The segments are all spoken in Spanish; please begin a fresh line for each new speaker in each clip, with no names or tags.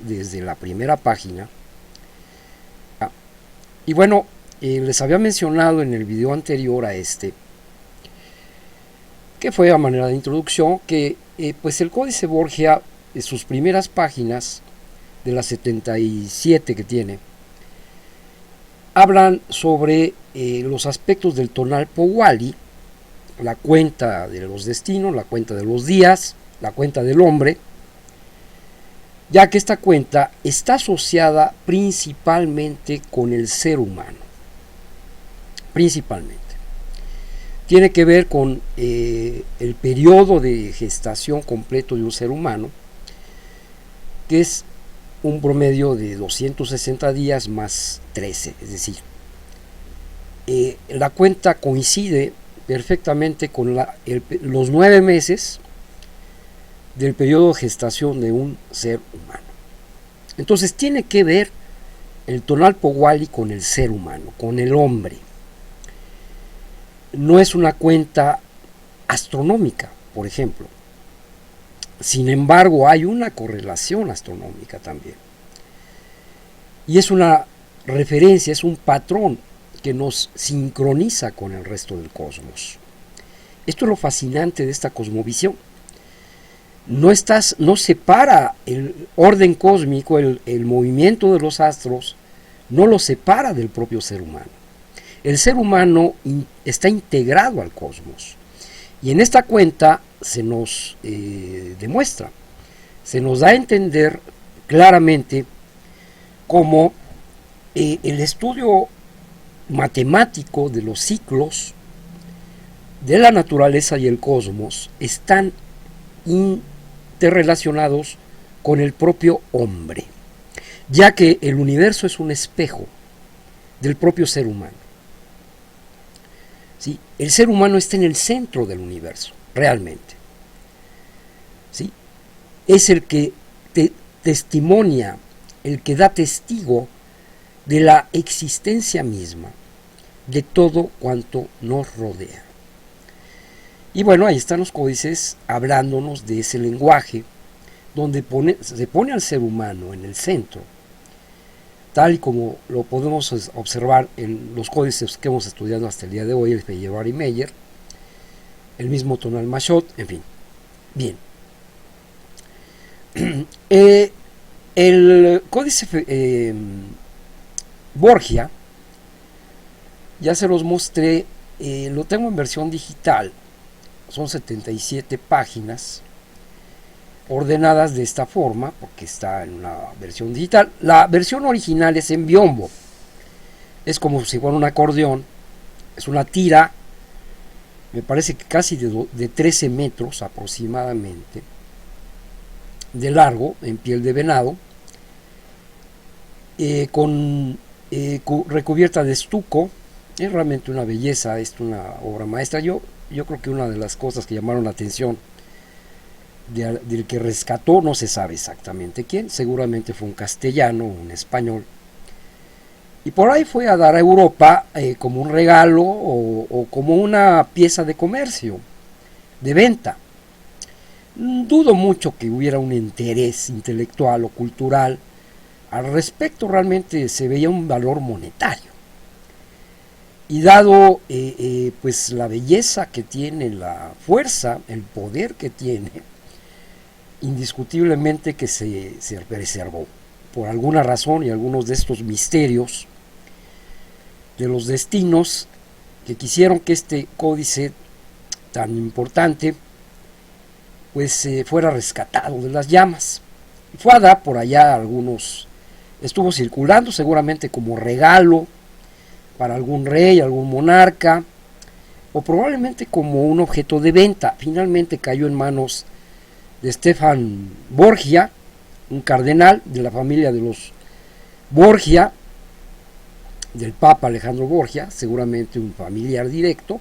desde la primera página. Y bueno, les había mencionado en el video anterior a este, que fue a manera de introducción, que pues el Códice Borgia, sus primeras páginas, de las 77 que tiene, hablan sobre los aspectos del tonal Powali, la cuenta de los destinos, la cuenta de los días, la cuenta del hombre, ya que esta cuenta está asociada principalmente con el ser humano. Principalmente. Tiene que ver con el periodo de gestación completo de un ser humano, que es un promedio de 260 días más 13, es decir, la cuenta coincide perfectamente con los 9 meses del periodo de gestación de un ser humano. Entonces tiene que ver el tonal Powali con el ser humano, con el hombre. No es una cuenta astronómica, por ejemplo. Sin embargo, hay una correlación astronómica también. Y es una referencia, es un patrón que nos sincroniza con el resto del cosmos. Esto es lo fascinante de esta cosmovisión. No separa el orden cósmico, el movimiento de los astros, no lo separa del propio ser humano. El ser humano está integrado al cosmos. Y en esta cuenta se nos demuestra, se nos da a entender claramente cómo el estudio matemático de los ciclos de la naturaleza y el cosmos están interrelacionados con el propio hombre, ya que el universo es un espejo del propio ser humano. ¿Sí? El ser humano está en el centro del universo, realmente. ¿Sí? Es el que testimonia, el que da testigo de la existencia misma de todo cuanto nos rodea. Y bueno, ahí están los códices hablándonos de ese lenguaje donde se pone al ser humano en el centro, tal y como lo podemos observar en los códices que hemos estudiado hasta el día de hoy, el Feyerabend y Meyer, el mismo tonal Mashot, en fin. Bien. El códice Borgia, ya se los mostré, lo tengo en versión digital, son 77 páginas, ordenadas de esta forma, porque está en una versión digital. La versión original es en biombo, es como si fuera un acordeón, es una tira, me parece que casi de 13 metros aproximadamente, de largo, en piel de venado, recubierta de estuco. Es realmente una belleza, es una obra maestra. Yo creo que una de las cosas que llamaron la atención del que rescató, no se sabe exactamente quién, seguramente fue un castellano, un español, y por ahí fue a dar a Europa como un regalo o como una pieza de comercio, de venta. Dudo mucho que hubiera un interés intelectual o cultural al respecto, realmente se veía un valor monetario. Y dado pues la belleza que tiene, la fuerza, el poder que tiene, indiscutiblemente que se preservó por alguna razón, y algunos de estos misterios de los destinos que quisieron que este códice tan importante pues fuera rescatado de las llamas. Fue a dar por allá algunos, estuvo circulando seguramente como regalo para algún rey, algún monarca, o probablemente como un objeto de venta. Finalmente cayó en manos de Stefan Borgia, un cardenal de la familia de los Borgia, del Papa Alejandro Borgia, seguramente un familiar directo.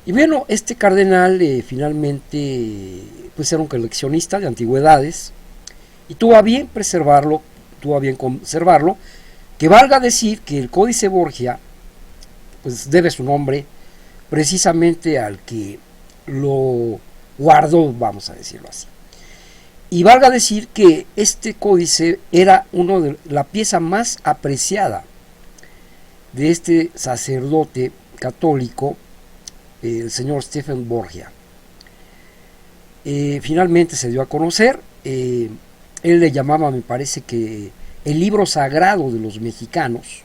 Y bueno, este cardenal finalmente pues era un coleccionista de antigüedades y tuvo a bien preservarlo, tuvo a bien conservarlo, que valga decir que el Códice Borgia pues debe su nombre precisamente al que lo guardó, vamos a decirlo así. Y valga decir que este códice era una de la pieza más apreciada de este sacerdote católico, el señor Stephen Borgia. Finalmente se dio a conocer, él le llamaba, me parece que el libro sagrado de los mexicanos,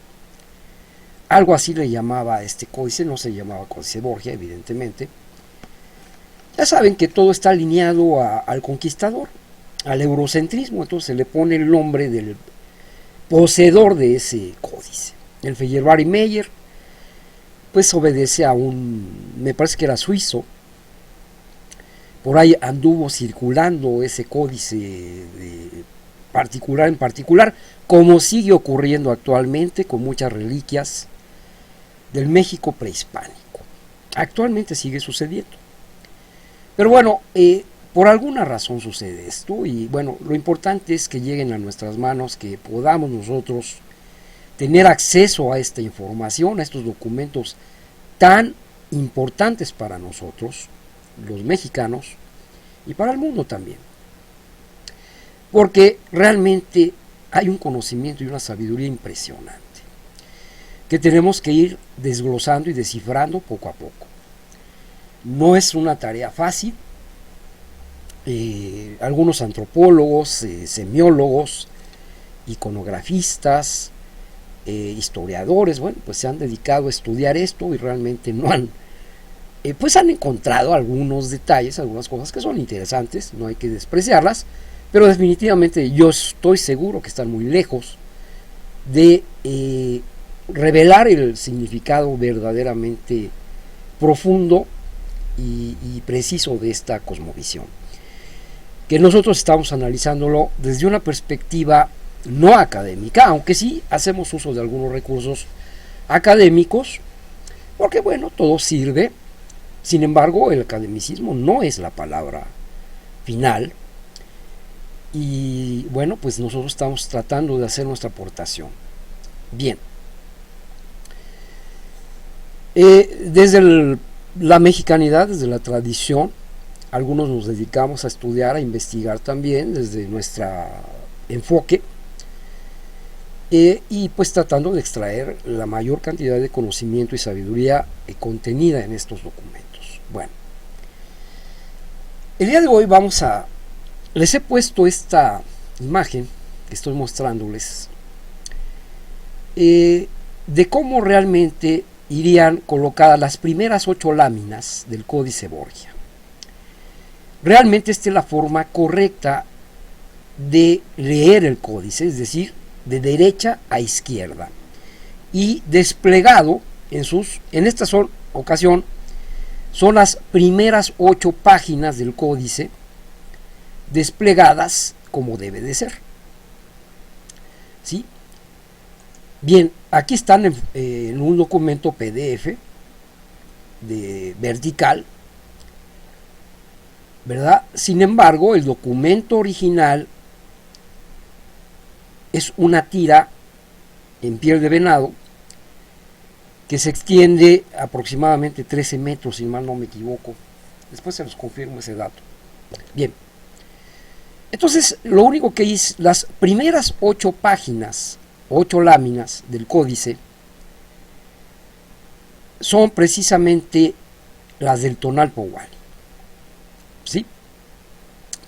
algo así le llamaba a este códice, no se llamaba Códice Borgia, evidentemente. Ya saben que todo está alineado al conquistador, al eurocentrismo, entonces se le pone el nombre del poseedor de ese códice. El Feyerabend Meyer, pues obedece a me parece que era suizo, por ahí anduvo circulando ese códice de particular en particular, como sigue ocurriendo actualmente con muchas reliquias del México prehispánico. Actualmente sigue sucediendo. Pero bueno, por alguna razón sucede esto y bueno, lo importante es que lleguen a nuestras manos, que podamos nosotros tener acceso a esta información, a estos documentos tan importantes para nosotros, los mexicanos, y para el mundo también. Porque realmente hay un conocimiento y una sabiduría impresionante, que tenemos que ir desglosando y descifrando poco a poco. No es una tarea fácil. Algunos antropólogos, semiólogos, iconografistas, historiadores, bueno, pues se han dedicado a estudiar esto y realmente no han, pues han encontrado algunos detalles, algunas cosas que son interesantes, no hay que despreciarlas, pero definitivamente yo estoy seguro que están muy lejos de revelar el significado verdaderamente profundo y preciso de esta cosmovisión, que nosotros estamos analizándolo desde una perspectiva no académica, aunque sí hacemos uso de algunos recursos académicos, porque bueno, todo sirve. Sin embargo, el academicismo no es la palabra final y bueno, pues nosotros estamos tratando de hacer nuestra aportación. Bien, desde la mexicanidad, desde la tradición, algunos nos dedicamos a estudiar, a investigar también desde nuestro enfoque, y pues tratando de extraer la mayor cantidad de conocimiento y sabiduría contenida en estos documentos. Bueno, el día de hoy les he puesto esta imagen que estoy mostrándoles de cómo realmente irían colocadas las primeras 8 láminas del Códice Borgia. Realmente esta es la forma correcta de leer el códice, es decir, de derecha a izquierda, y desplegado en esta ocasión son las primeras 8 páginas del códice desplegadas como debe de ser. ¿Sí? Bien, aquí están en un documento PDF de vertical, ¿verdad? Sin embargo, el documento original es una tira en piel de venado que se extiende aproximadamente 13 metros, si mal no me equivoco. Después se los confirmo ese dato. Bien, entonces lo único que hice, las primeras 8 páginas, 8 láminas del códice, son precisamente las del Tonalpohualli, ¿sí?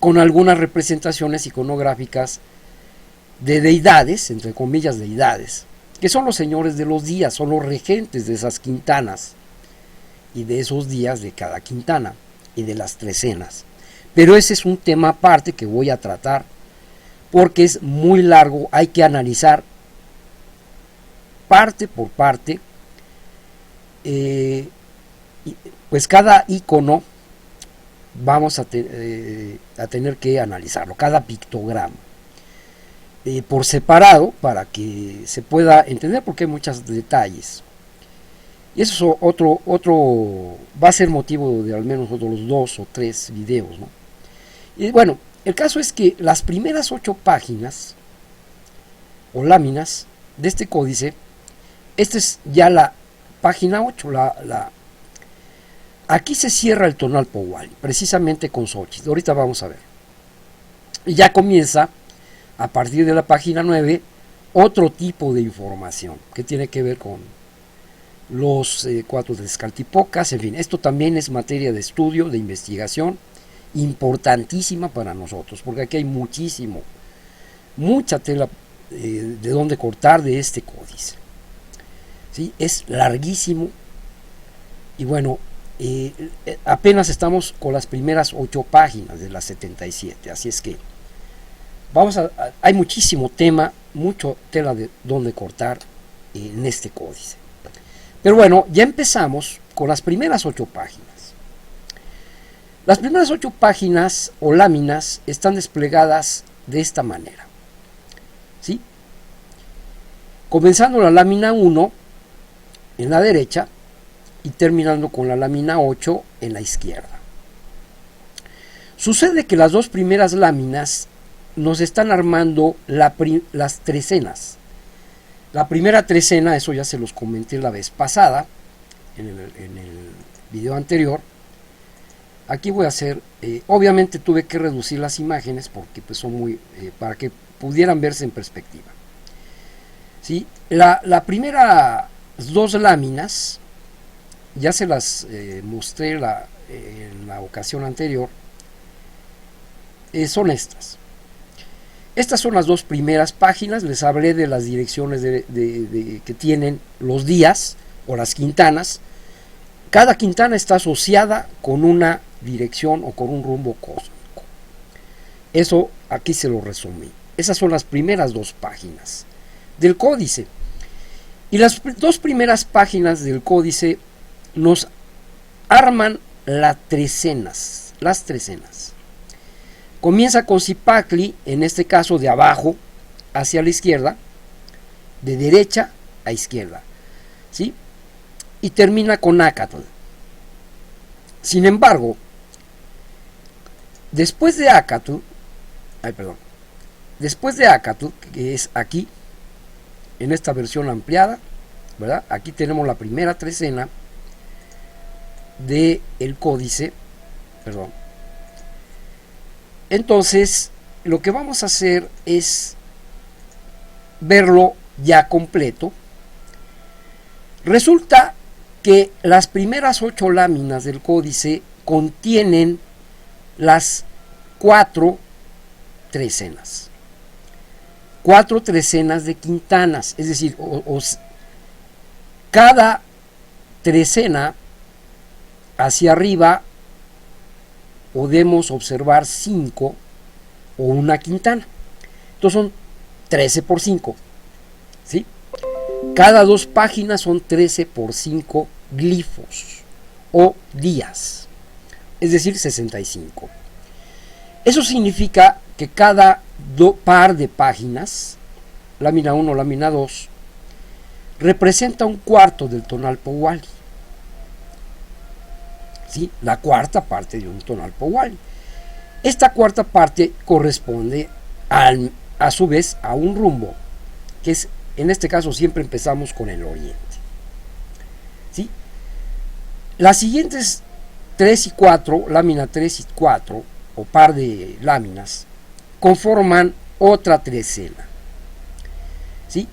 Con algunas representaciones iconográficas de deidades, entre comillas deidades, que son los señores de los días, son los regentes de esas quintanas y de esos días de cada quintana y de las trecenas. Pero ese es un tema aparte que voy a tratar porque es muy largo, hay que analizar parte por parte, pues cada icono vamos a tener que analizarlo, cada pictograma. Por separado para que se pueda entender porque hay muchos detalles y eso va a ser motivo de al menos otros 2 o 3 videos, ¿no? Y bueno, el caso es que las primeras 8 páginas o láminas de este códice, esta es ya la página 8, aquí se cierra el Tonalpohualli, precisamente con Xochitl. Ahorita vamos a ver. Y ya comienza, a partir de la página 9, otro tipo de información que tiene que ver con los cuatro de Tezcatlipoca, en fin, esto también es materia de estudio, de investigación, importantísima para nosotros, porque aquí hay mucha tela de dónde cortar de este códice. ¿Sí? Es larguísimo y bueno, apenas estamos con las primeras 8 páginas de las 77, así es que hay muchísimo tema, mucho tela de dónde cortar en este códice. Pero bueno, ya empezamos con las primeras 8 páginas. Las primeras 8 páginas o láminas están desplegadas de esta manera. ¿Sí? Comenzando la lámina 1 en la derecha y terminando con la lámina 8 en la izquierda. Sucede que las dos primeras láminas nos están armando las trecenas. La primera trecena, eso ya se los comenté la vez pasada, en el video anterior. Aquí voy a hacer, obviamente tuve que reducir las imágenes porque pues son muy, para que pudieran verse en perspectiva. ¿Sí? La primera dos láminas, ya se las mostré en la ocasión anterior, son estas. Estas son las dos primeras páginas, les hablé de las direcciones que tienen los días o las quintanas. Cada quintana está asociada con una dirección o con un rumbo cósmico. Eso aquí se lo resumí. Esas son las primeras dos páginas del códice. Y las dos primeras páginas del códice nos arman las trecenas. Comienza con Cipacli, en este caso de abajo hacia la izquierda, de derecha a izquierda, ¿sí? Y termina con Acatl. Sin embargo, después de Acatl, que es aquí, en esta versión ampliada, ¿verdad? Aquí tenemos la primera trecena del códice, Entonces, lo que vamos a hacer es verlo ya completo. Resulta que las primeras 8 láminas del códice contienen las 4 trecenas. 4 trecenas de quintanas, es decir, cada trecena hacia arriba podemos observar 5 o una quintana. Entonces son 13 por 5. ¿Sí? Cada 2 páginas son 13 por 5 glifos o días. Es decir, 65. Eso significa que cada par de páginas, lámina 1, lámina 2, representa un cuarto del tonal Powali. ¿Sí? La cuarta parte de un tonal Powali. Esta cuarta parte corresponde a su vez a un rumbo, que es, en este caso siempre empezamos con el oriente. ¿Sí? Las siguientes 3 y 4, lámina 3 y 4, o par de láminas, conforman otra trecena. ¿Sí?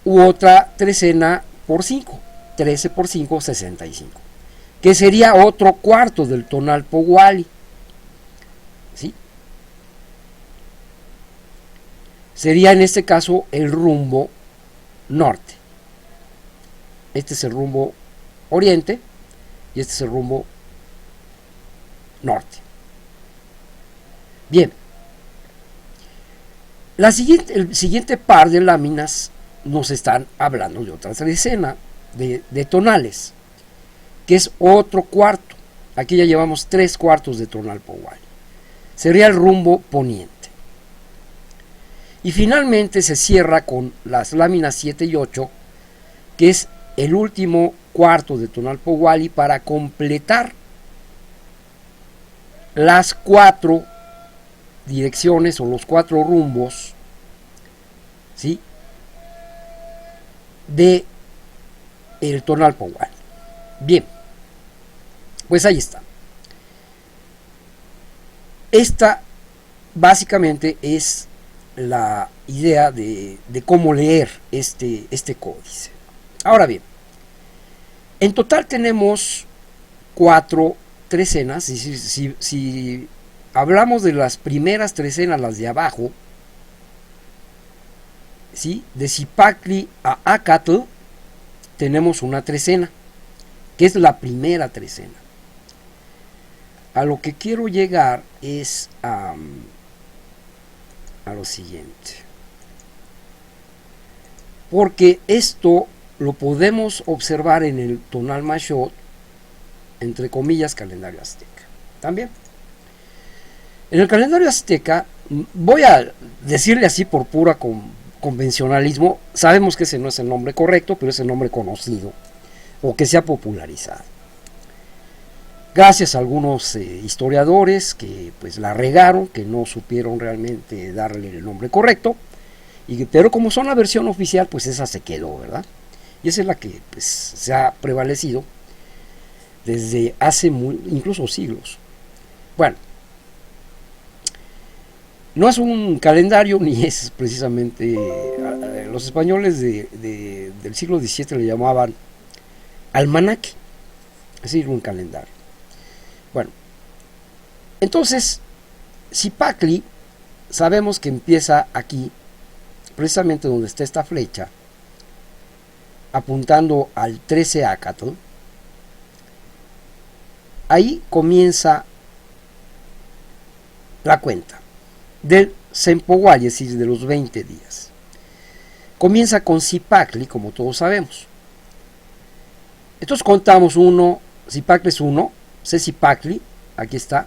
U otra trecena por 5, 13 por 5, 65. Que sería otro cuarto del tonal Powali. ¿Sí? Sería en este caso el rumbo norte. Este es el rumbo oriente y este es el rumbo norte. Bien. El siguiente par de láminas nos están hablando de otra trecena de tonales, que es otro cuarto. Aquí ya llevamos 3 cuartos de tonal Powali. Sería el rumbo poniente. Y finalmente se cierra con las láminas 7 y 8, que es el último cuarto de tonal Powali para completar las 4 direcciones o los 4 rumbos, ¿sí?, de el tonal Powali. Bien, pues ahí está. Esta básicamente es la idea de cómo leer este códice. Ahora bien, en total tenemos 4 trecenas. Si hablamos de las primeras trecenas, las de abajo, ¿sí? De Cipactli a Acatl tenemos una trecena, que es la primera trecena. A lo que quiero llegar es a lo siguiente, porque esto lo podemos observar en el Tonal Mashot, entre comillas, calendario azteca. También en el calendario azteca, voy a decirle así por pura convencionalismo, sabemos que ese no es el nombre correcto, pero es el nombre conocido o que se ha popularizado. Gracias a algunos historiadores que pues la regaron, que no supieron realmente darle el nombre correcto, pero como son la versión oficial, pues esa se quedó, ¿verdad? Y esa es la que pues, se ha prevalecido desde hace incluso siglos. Bueno, no es un calendario ni es precisamente... los españoles del siglo XVII le llamaban almanaque, es decir, un calendario. Bueno, entonces, Cipactli sabemos que empieza aquí, precisamente donde está esta flecha, apuntando al 13 Acatl. Ahí comienza la cuenta del Sempoguay, es decir, de los 20 días. Comienza con Cipactli, como todos sabemos. Entonces contamos 1, Cipactli es 1, Cecipactli, aquí está,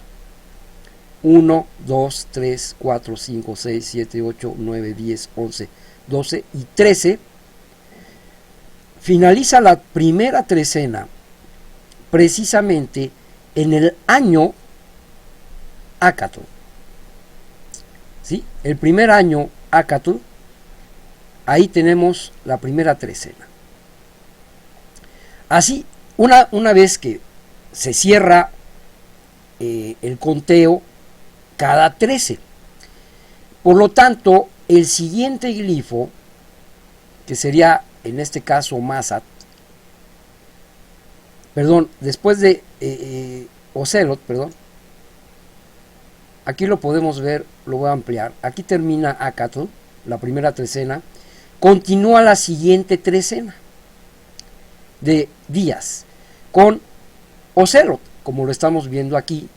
1, 2, 3, 4, 5, 6, 7, 8, 9, 10, 11, 12 y 13. Finaliza la primera trecena precisamente en el año Acatl. ¿Sí? El primer año Acatl, ahí tenemos la primera trecena. Así, una vez que se cierra el conteo cada 13. Por lo tanto, el siguiente glifo, que sería en este caso Mazat, perdón, después de Ocelot, perdón, aquí lo podemos ver, lo voy a ampliar, aquí termina Acatl, la primera trecena, continúa la siguiente trecena de días, con Ocelot, como lo estamos viendo aquí,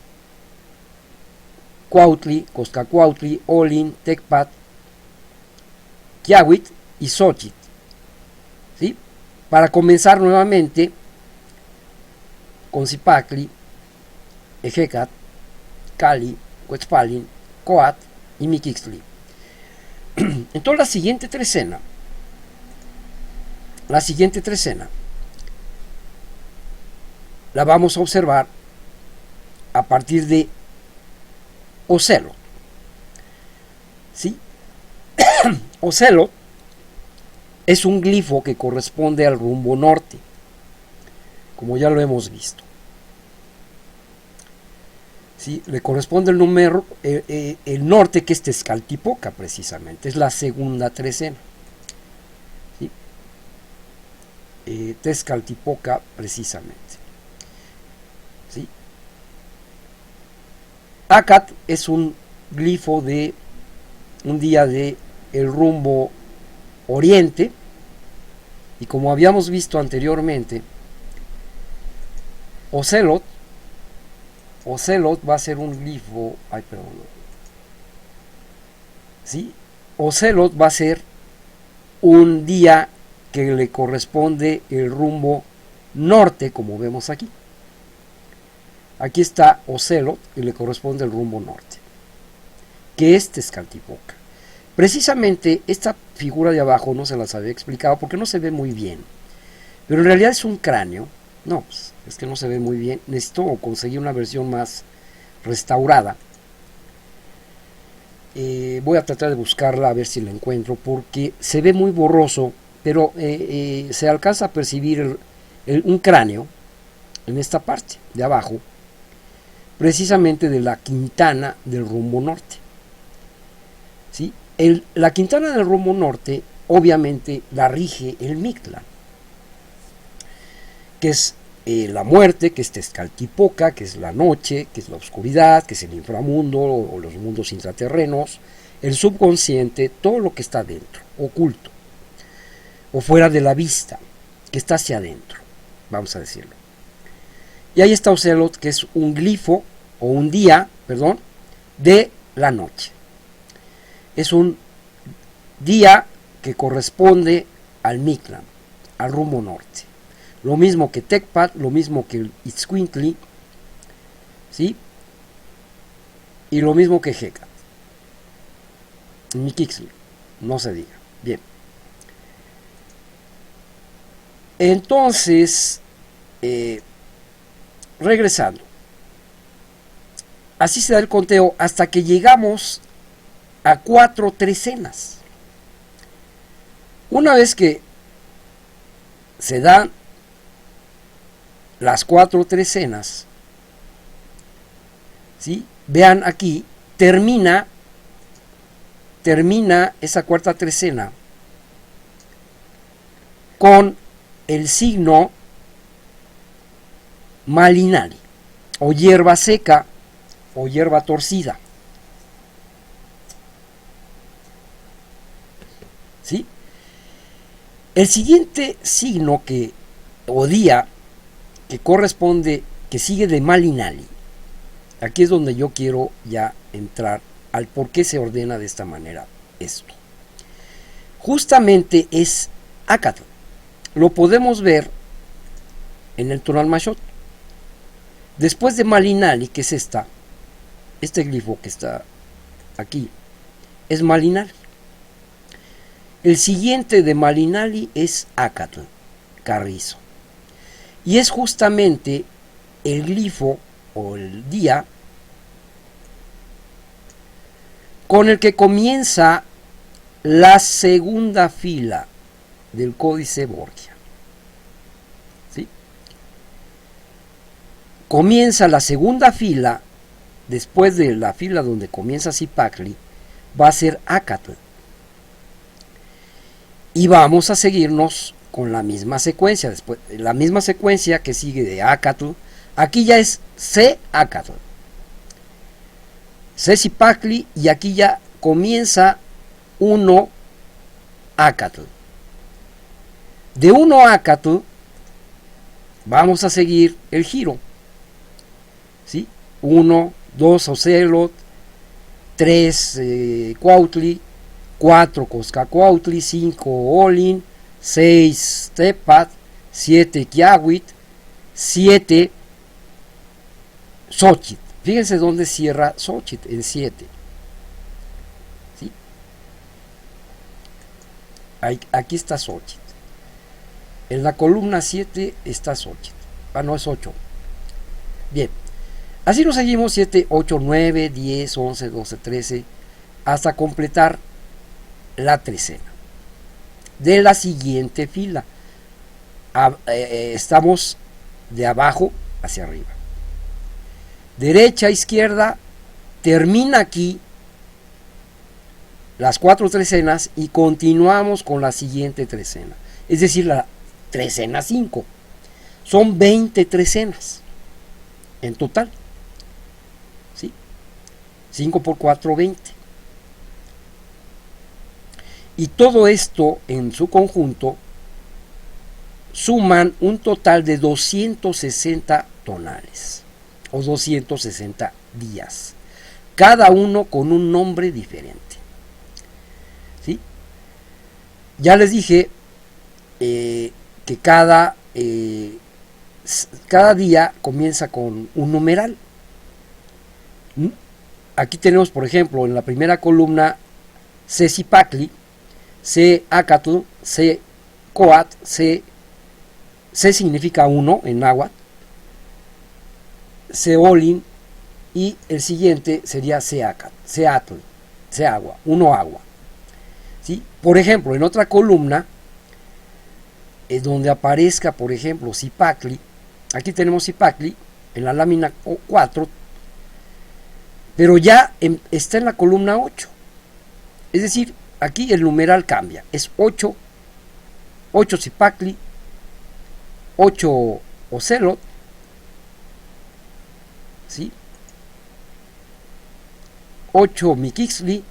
Cuautli, Coscacuautli, Olin, Tecpat, Quiahuit y Xochitl. ¿Sí? Para comenzar nuevamente con Cipactli, Ejecat, Cali, Cuetzpalin, Coat y Miquixtli. Entonces la siguiente trecena la vamos a observar a partir de Ocelot. ¿Sí? Ocelot es un glifo que corresponde al rumbo norte, como ya lo hemos visto. ¿Sí? Le corresponde el número, el norte, que es Tezcaltipoca, precisamente, es la segunda trecena. ¿Sí? Tezcaltipoca, precisamente. ¿Sí? Acat es un glifo de un día de el rumbo oriente, y como habíamos visto anteriormente, Ocelot va a ser un glifo, ¿sí? Ocelot va a ser un día que le corresponde el rumbo norte, como vemos aquí. Aquí está Ocelot y le corresponde el rumbo norte, que es Tezcaltipoca. Precisamente esta figura de abajo no se las había explicado porque no se ve muy bien, pero en realidad es un cráneo. No, pues es que no se ve muy bien, necesito conseguir una versión más restaurada. Voy a tratar de buscarla a ver si la encuentro, porque se ve muy borroso, pero se alcanza a percibir un cráneo en esta parte de abajo, precisamente de la Quintana del rumbo norte. La Quintana del Rumbo Norte obviamente la rige el Mictlán, que es la muerte, que es Tezcatlipoca, que es la noche, que es la oscuridad, que es el inframundo o los mundos intraterrenos, el subconsciente, todo lo que está dentro, oculto, o fuera de la vista, que está hacia adentro, vamos a decirlo. Y ahí está Ocelot, que es un glifo, o un día, perdón, de la noche. Es un día que corresponde al Mictlán, al rumbo norte. Lo mismo que Tecpat, lo mismo que el Itzcuintli, ¿sí? Y lo mismo que Hecat. Miquixli, no se diga. Bien. Entonces, regresando. Así se da el conteo hasta que llegamos a 4 trecenas. Una vez que se dan las 4 trecenas, ¿sí? Vean aquí, termina esa cuarta trecena con el signo Malinali, o hierba seca, o hierba torcida. ¿Sí? El siguiente signo o día que corresponde, que sigue de Malinali, aquí es donde yo quiero ya entrar al por qué se ordena de esta manera esto. Justamente es Acatl. Lo podemos ver en el Tonalmashot. Después de Malinali, que es este glifo que está aquí, es Malinali. El siguiente de Malinali es Acatl, Carrizo. Y es justamente el glifo o el día con el que comienza la segunda fila del Códice Borgia. ¿Sí? Comienza la segunda fila, después de la fila donde comienza Zipacli, va a ser Acatl. Y vamos a seguirnos con la misma secuencia, después, la misma secuencia que sigue de Acatl. Aquí ya es C-Acatl. C-Zipacli, y aquí ya comienza 1 Acatl. De 1 Acatl vamos a seguir el giro. ¿Sí? 1, 2 Ocelot, 3 Cuautli, 4 Coscacuautli, 5 Olin, 6 Tepat, 7 Quiahuit, 7 Xochitl. Fíjense dónde cierra Xochitl, en 7. ¿Sí? Aquí está Xochitl. En la columna 7 está Xochitl. No, es 8. Bien. Así nos seguimos 7, 8, 9, 10, 11, 12, 13, hasta completar la trecena de la siguiente fila. Estamos de abajo hacia arriba. Derecha, izquierda, termina aquí las 4 trecenas y continuamos con la siguiente trecena. Es decir, la trecena 5. Son 20 trecenas en total. ¿Sí? 5 por 4, 20. Y todo esto en su conjunto suman un total de 260 tonales o 260 días, cada uno con un nombre diferente. ¿Sí? Ya les dije que cada día comienza con un numeral. Aquí tenemos, por ejemplo, en la primera columna C-Zipacli, C-Acatl, C-Coat, C significa 1 en náhuatl, C-Olin, y el siguiente sería C-Acatl, C-Atl, C-Agua, 1 agua. ¿Sí? Por ejemplo, en otra columna, donde aparezca, por ejemplo, Zipacli, aquí tenemos Zipacli en la lámina 4, pero ya está en la columna 8. Es decir, aquí el numeral cambia. Es 8, 8 Cipactli, 8 Ocelot, ¿sí? 8 Miquixtli,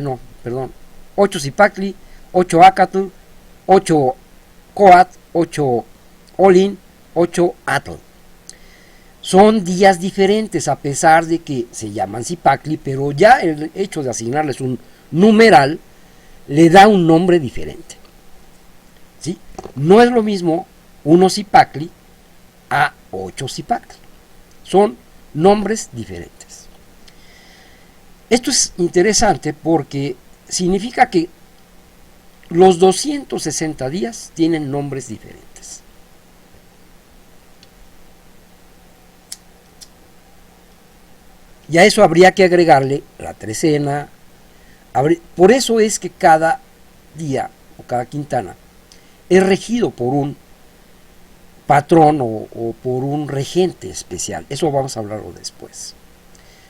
no, perdón, 8 Cipactli, 8 Acatl, 8 Coat, 8 Olin, 8 Atl. Son días diferentes a pesar de que se llaman Cipactli, pero ya el hecho de asignarles un numeral le da un nombre diferente. ¿Sí? No es lo mismo 1 Cipactli a 8 Cipactli. Son nombres diferentes. Esto es interesante porque significa que los 260 días tienen nombres diferentes. Y a eso habría que agregarle la trecena. Por eso es que cada día o cada quintana es regido por un patrón o por un regente especial. Eso vamos a hablarlo después.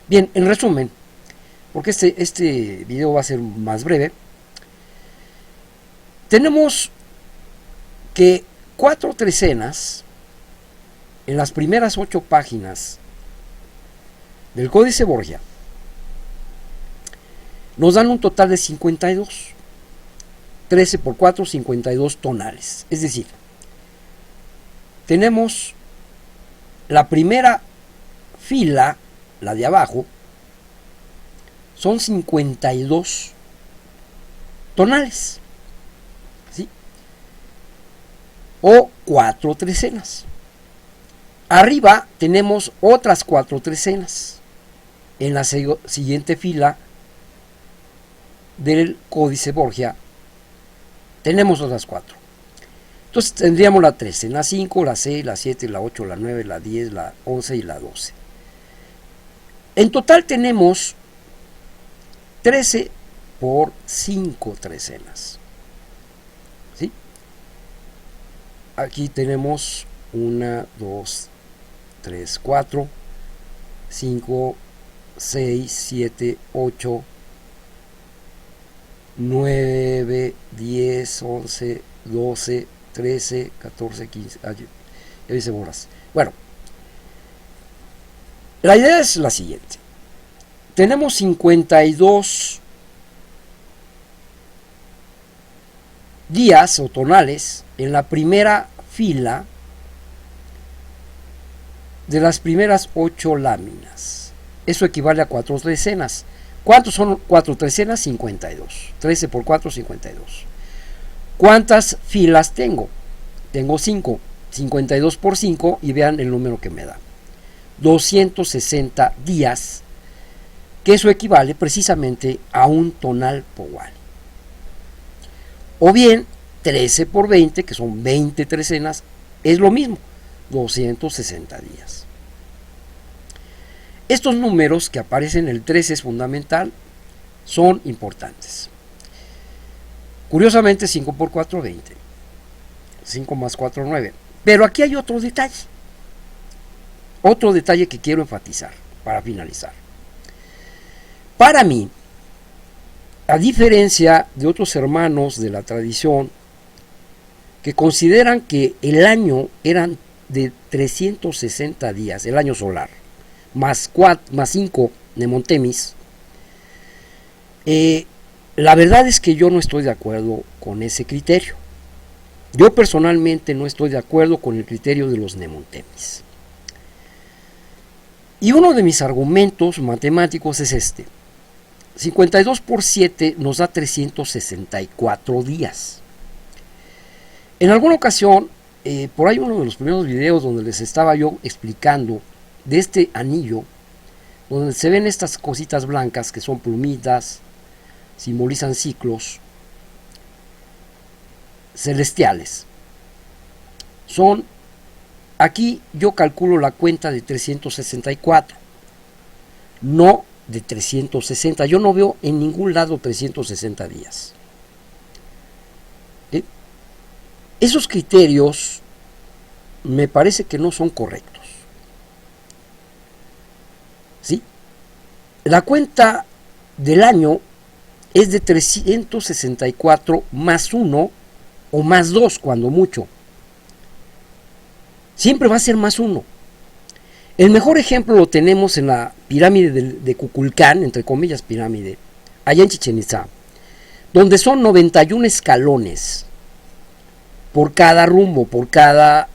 Bien, en resumen, porque este video va a ser más breve, tenemos que 4 trecenas en las primeras 8 páginas del Códice Borgia nos dan un total de 52. 13 por 4, 52 tonales. Es decir, tenemos la primera fila, la de abajo, son 52 tonales, ¿sí? O 4 trecenas. Arriba tenemos otras 4 trecenas. En la siguiente fila del Códice Borgia tenemos otras 4. Entonces tendríamos la 13, la 5, la 6, la 7, la 8, la 9, la 10, la 11 y la 12. En total tenemos 13 por 5 trecenas. ¿Sí? Aquí tenemos 1, 2, 3, 4, 5, 6, 7, 8, 9, 10, 11, 12, 13, 14, 15, ya dice bolas. Bueno, la idea es la siguiente. Tenemos 52 días o tonales en la primera fila de las primeras 8 láminas. Eso equivale a 4 trecenas. ¿Cuántos son 4 trecenas? 52. 13 por 4, 52. ¿Cuántas filas tengo? Tengo 5. 52 por 5 y vean el número que me da. 260 días, que eso equivale precisamente a un tonal powali. O bien 13 por 20, que son 20 trecenas, es lo mismo, 260 días. Estos números que aparecen, el 13 es fundamental, son importantes. Curiosamente 5 por 4, 20. 5 más 4, 9. Pero aquí hay otro detalle. Otro detalle que quiero enfatizar para finalizar. Para mí, a diferencia de otros hermanos de la tradición que consideran que el año eran de 360 días, el año solar, más 5 Nemontemis, la verdad es que yo no estoy de acuerdo con ese criterio. Yo personalmente no estoy de acuerdo con el criterio de los Nemontemis. Y uno de mis argumentos matemáticos es este. 52 por 7 nos da 364 días. En alguna ocasión, por ahí uno de los primeros videos donde les estaba yo explicando de este anillo, donde se ven estas cositas blancas que son plumitas, simbolizan ciclos celestiales. Aquí yo calculo la cuenta de 364, no de 360. Yo no veo en ningún lado 360 días. Esos criterios me parece que no son correctos. ¿Sí? La cuenta del año es de 364 más 1 o más 2 cuando mucho. Siempre va a ser más 1. El mejor ejemplo lo tenemos en la pirámide de Kukulcán, entre comillas pirámide, allá en Chichén Itzá, donde son 91 escalones por cada rumbo, por cada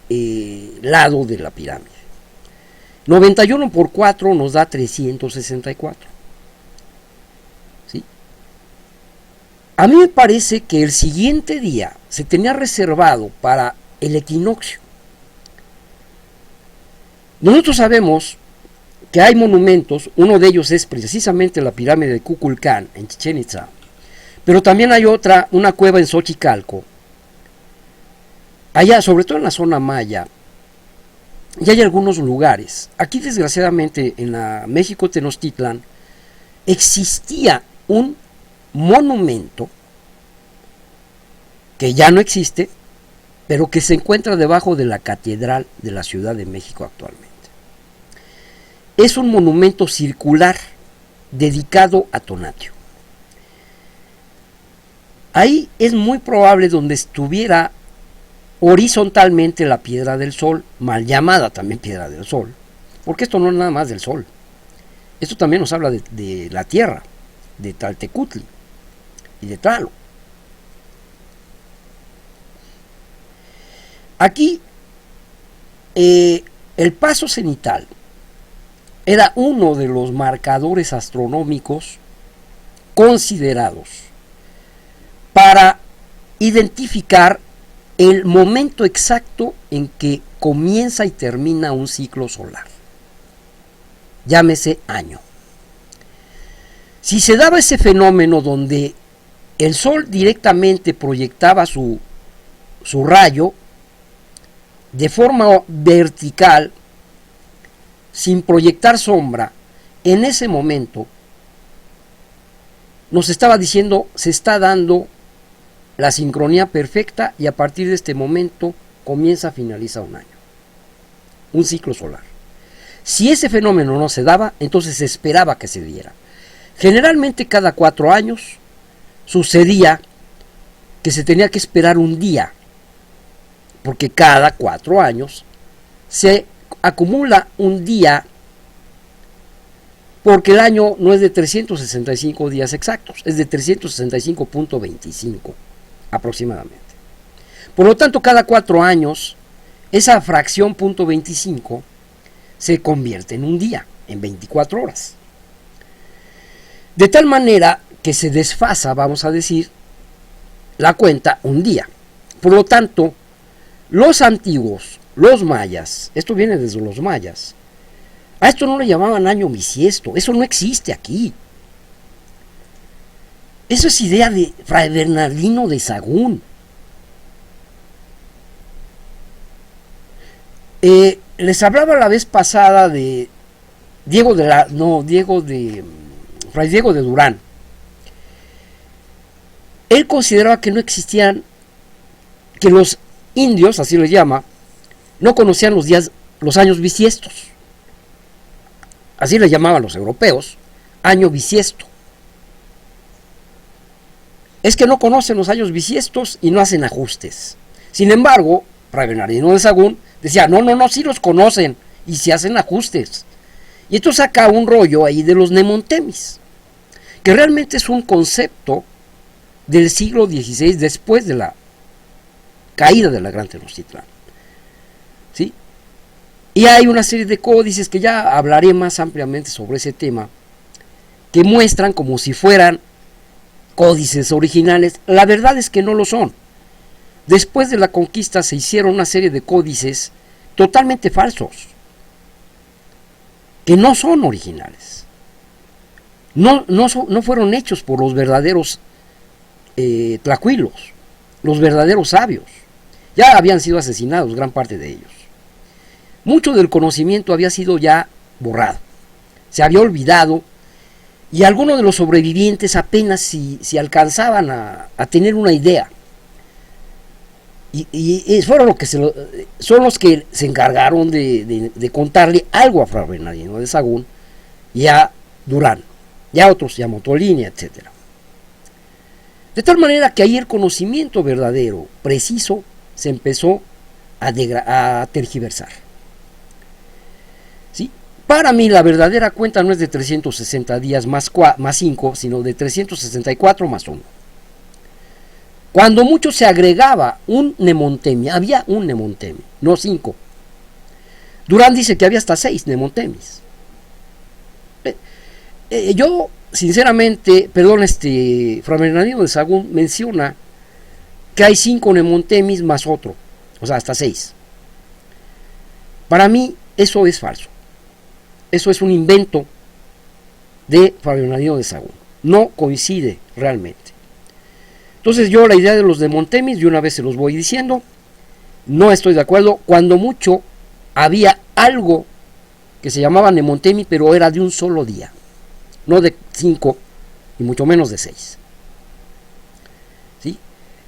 lado de la pirámide. 91 por 4 nos da 364. ¿Sí? A mí me parece que el siguiente día se tenía reservado para el equinoccio. Nosotros sabemos que hay monumentos, uno de ellos es precisamente la pirámide de Kukulcán en Chichén Itzá, pero también hay otra, una cueva en Xochicalco, allá, sobre todo en la zona maya, y hay algunos lugares. Aquí, desgraciadamente, en la México Tenochtitlan, existía un monumento que ya no existe, pero que se encuentra debajo de la Catedral de la Ciudad de México actualmente. Es un monumento circular dedicado a Tonatiuh. Ahí es muy probable donde estuviera horizontalmente la Piedra del Sol, mal llamada también Piedra del Sol, porque esto no es nada más del Sol. Esto también nos habla de la Tierra, de Tlaltecutli y de Tlaloc. Aquí el paso cenital era uno de los marcadores astronómicos considerados para identificar el momento exacto en que comienza y termina un ciclo solar. Llámese año. Si se daba ese fenómeno donde el Sol directamente proyectaba su rayo de forma vertical, sin proyectar sombra, en ese momento nos estaba diciendo, se está dando la sincronía perfecta y a partir de este momento comienza, finaliza un año, un ciclo solar. Si ese fenómeno no se daba, entonces se esperaba que se diera. Generalmente cada 4 años sucedía que se tenía que esperar un día, porque cada 4 años se acumula un día, porque el año no es de 365 días exactos, es de 365.25 aproximadamente. Por lo tanto, cada 4 años, esa fracción .25 se convierte en un día, en 24 horas. De tal manera que se desfasa, vamos a decir, la cuenta un día. Por lo tanto, los antiguos, los mayas, esto viene desde los mayas, a esto no le llamaban año bisiesto, eso no existe aquí. Eso es idea de Fray Bernardino de Sahagún. Les hablaba la vez pasada de Fray Diego de Durán. Él consideraba que no existían, que los indios, así les llama, no conocían los años bisiestos. Así les llamaban los europeos, año bisiesto. Es que no conocen los años bisiestos y no hacen ajustes. Sin embargo, Fray Bernardino de Sahagún decía, no, sí los conocen y se hacen ajustes. Y esto saca un rollo ahí de los Nemontemis, que realmente es un concepto del siglo XVI, después de la caída de la Gran Tenochtitlán. ¿Sí? Y hay una serie de códices que ya hablaré más ampliamente sobre ese tema, que muestran como si fueran códices originales. La verdad es que no lo son. Después de la conquista se hicieron una serie de códices totalmente falsos, que no son originales. No fueron hechos por los verdaderos tlacuilos, los verdaderos sabios. Ya habían sido asesinados gran parte de ellos. Mucho del conocimiento había sido ya borrado, se había olvidado, y algunos de los sobrevivientes apenas si alcanzaban a tener una idea. Y fueron son los que se encargaron de contarle algo a Fray Bernardino de Sahagún y a Durán, y a otros, y a Motolini, etc. De tal manera que ahí el conocimiento verdadero, preciso, se empezó a tergiversar. ¿Sí? Para mí la verdadera cuenta no es de 360 días más 5, sino de 364 más 1. Cuando mucho se agregaba un Nemontemi, había un Nemontemi, no 5. Durán dice que había hasta 6 Nemontemis. Yo, sinceramente, perdón, Fray Bernardino de Sahagún menciona que hay 5 Nemontemis más otro, o sea, hasta 6. Para mí, eso es falso. Eso es un invento de Fray Bernardino de Sahagún. No coincide realmente. Entonces yo la idea de los Nemontemis, de una vez se los voy diciendo, no estoy de acuerdo. Cuando mucho había algo que se llamaba Nemontemi, pero era de un solo día, no de 5 y mucho menos de 6. ¿Sí?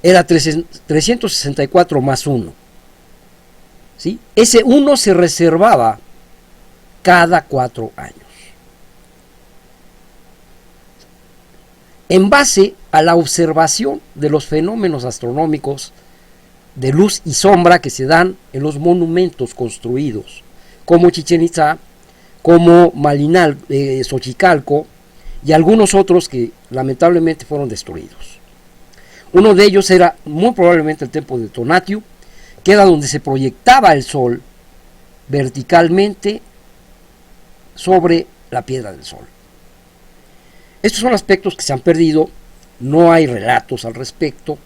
Era 364 más 1. ¿Sí? Ese 1 se reservaba cada 4 años. En base a la observación de los fenómenos astronómicos de luz y sombra que se dan en los monumentos construidos, como Chichén Itzá, como Malinal, Xochicalco y algunos otros que lamentablemente fueron destruidos. Uno de ellos era muy probablemente el templo de Tonatiuh, que era donde se proyectaba el sol verticalmente sobre la piedra del sol. Estos son aspectos que se han perdido, no hay relatos al respecto,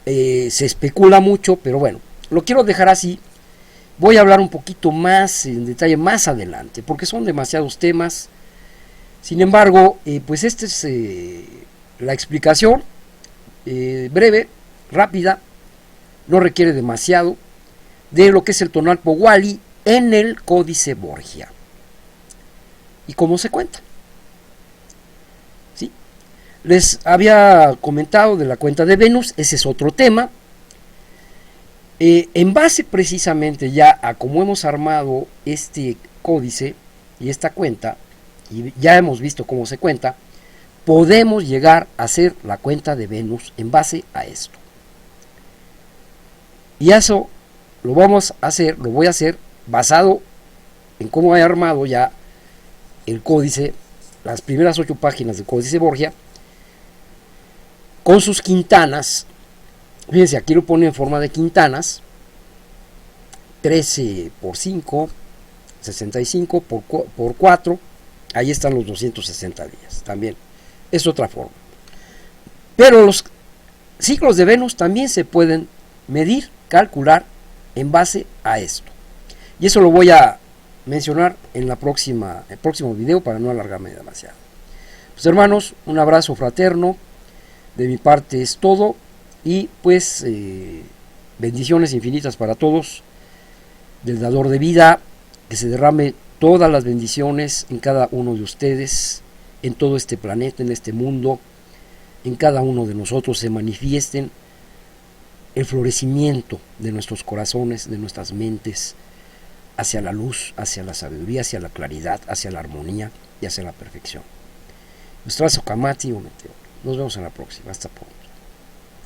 se especula mucho, pero bueno, lo quiero dejar así. Voy a hablar un poquito más en detalle más adelante, porque son demasiados temas. Sin embargo, pues esta es la explicación breve, rápida, no requiere demasiado, de lo que es el Tonalpo Hualli en el Códice Borgia. Y cómo se cuenta. ¿Sí? Les había comentado de la cuenta de Venus, ese es otro tema. En base precisamente ya a cómo hemos armado este códice y esta cuenta, y ya hemos visto cómo se cuenta, podemos llegar a hacer la cuenta de Venus en base a esto. Y eso lo vamos a hacer, lo voy a hacer basado en cómo he armado ya el códice, las primeras 8 páginas del Códice Borgia, con sus quintanas. Fíjense, aquí lo pone en forma de quintanas, 13 por 5, 65 por 4, ahí están los 260 días, también es otra forma. Pero los ciclos de Venus también se pueden medir, calcular en base a esto. Y eso lo voy a mencionar en el próximo video para no alargarme demasiado. Pues hermanos, un abrazo fraterno, de mi parte es todo, y pues bendiciones infinitas para todos, del dador de vida, que se derrame todas las bendiciones en cada uno de ustedes, en todo este planeta, en este mundo, en cada uno de nosotros se manifiesten el florecimiento de nuestros corazones, de nuestras mentes, hacia la luz, hacia la sabiduría, hacia la claridad, hacia la armonía y hacia la perfección. Nuestro Kamati o Meteo. Nos vemos en la próxima. Hasta pronto.